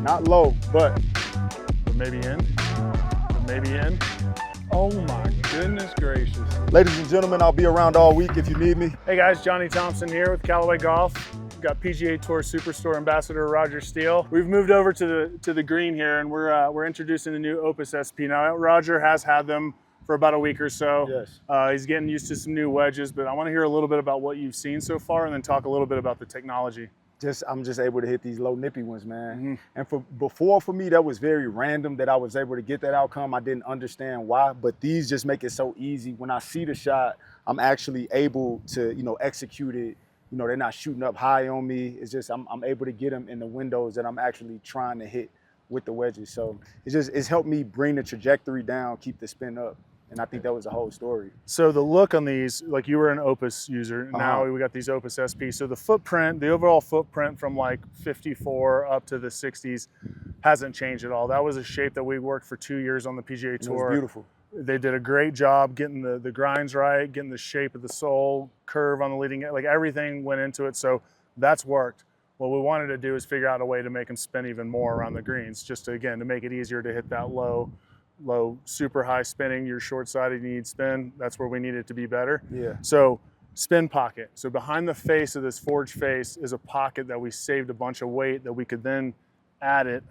Not low, but maybe in. But maybe in. Oh my goodness gracious. Ladies and gentlemen, I'll be around all week if you need me. Hey guys, Johnny Thompson here with Callaway Golf. We've got PGA Tour Superstore Ambassador Roger Steele. We've moved over to the green here, and we're introducing the new Opus SP. Now Roger has had them for about a week or so. Yes. He's getting used to some new wedges, but I want to hear a little bit about what you've seen so far, and then talk a little bit about the technology. I'm just able to hit these low nippy ones, man. And before for me, that was very random that I was able to get that outcome. I didn't understand why, but these just make it so easy. When I see the shot, I'm actually able to, execute it. They're not shooting up high on me. It's just I'm able to get them in the windows that I'm actually trying to hit with the wedges. So it's helped me bring the trajectory down, keep the spin up. And I think that was the whole story. So the look on these, like you were an Opus user, now we got these Opus SP. So the footprint, the overall footprint from like 54 up to the 60s hasn't changed at all. That was a shape that we worked for 2 years on the PGA Tour. It was beautiful. They did a great job getting the grinds right, getting the shape of the sole, curve on the leading edge, like everything went into it. So that's worked. What we wanted to do is figure out a way to make them spin even more around the greens, just to, again, to make it easier to hit that low, super high spinning. You're short-sided, you need spin. That's where we need it to be better. Yeah. So spin pocket. So behind the face of this forged face is a pocket that we saved a bunch of weight that we could then add it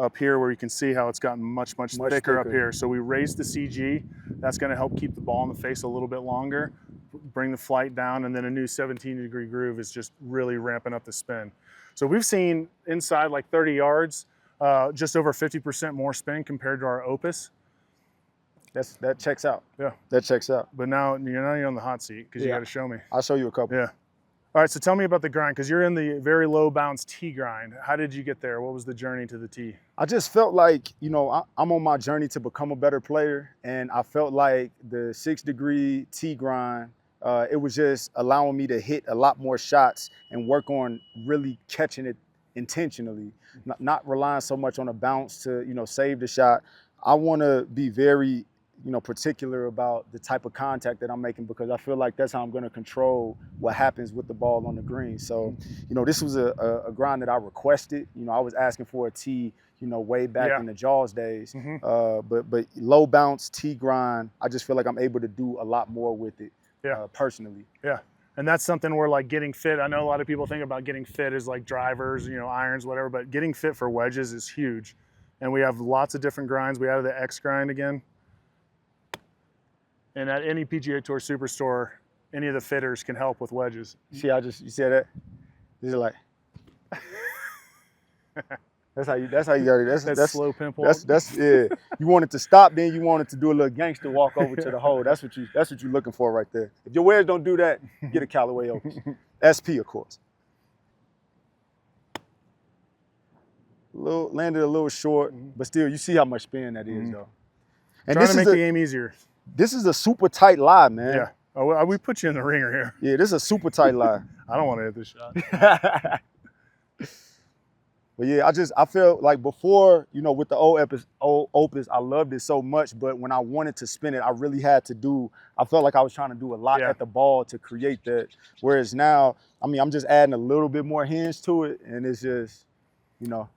up here, where you can see how it's gotten much thicker up here. So we raised the CG. That's going to help keep the ball in the face a little bit longer, bring the flight down, and then a new 17-degree groove is just really ramping up the spin. So we've seen inside like 30 yards, just over 50% more spin compared to our Opus. That checks out. Yeah. That checks out. But now you're on the hot seat because you got to show me. I'll show you a couple. Yeah. All right, so tell me about the grind, because you're in the very low bounce tee grind. How did you get there? What was the journey to the tee? I just felt like, I'm on my journey to become a better player, and I felt like the 6-degree tee grind, it was just allowing me to hit a lot more shots and work on really catching it intentionally, not relying so much on a bounce to, save the shot. I want to be very, particular about the type of contact that I'm making, because I feel like that's how I'm going to control what happens with the ball on the green. So, this was a grind that I requested. I was asking for a tee, way back in the Jaws days. But low bounce tee grind, I just feel like I'm able to do a lot more with it personally. Yeah. And that's something where, like, getting fit, I know a lot of people think about getting fit as like drivers, irons, whatever, but getting fit for wedges is huge. And we have lots of different grinds. We added the X grind again. And at any PGA Tour Superstore, any of the fitters can help with wedges. See, you see that? This is like, that's how you got it. That's slow pimple. That's yeah. You want it to stop, then you want it to do a little gangster walk over to the hole. That's what you're looking for right there. If your wedge don't do that, get a Callaway Opus. SP, of course. Landed a little short, but still, you see how much spin that is, though. And trying to make the game easier. This is a super tight lie, man. Yeah. Oh, we put you in the ringer here. Yeah, this is a super tight lie. I don't want to hit this shot. But yeah, I felt like before, with the old Opus, I loved it so much. But when I wanted to spin it, I really had to I felt like I was trying to do a lot at the ball to create that. Whereas now, I'm just adding a little bit more hinge to it, and it's just,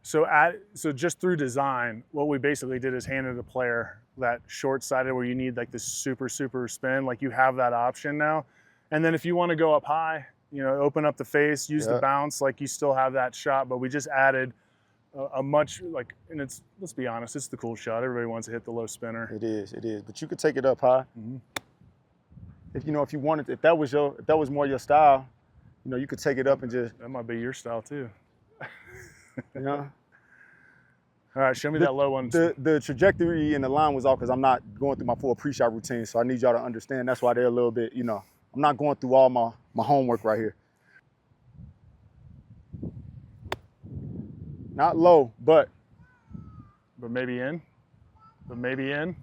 So just through design, what we basically did is handed the player that short-sided where you need like this super spin, like you have that option now. And then if you want to go up high, open up the face, use the bounce, like you still have that shot, but we just added a much, and let's be honest, it's the cool shot. Everybody wants to hit the low spinner. It is, but you could take it up high. If you wanted, if that was more your style, you could take it up and just. That might be your style too. All right, show me that low one. The trajectory and the line was off because I'm not going through my full pre-shot routine, so I need y'all to understand. That's why they're a little bit, I'm not going through all my homework right here. Not low, but maybe in. But maybe in.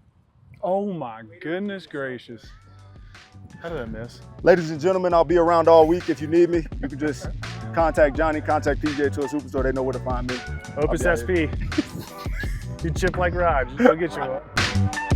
Oh my goodness gracious. How did I miss? Ladies and gentlemen, I'll be around all week. If you need me, you can just contact Johnny, contact PGA Tour Superstore. They know where to find me. Opus SP. You chip like Rod. Just go get you one.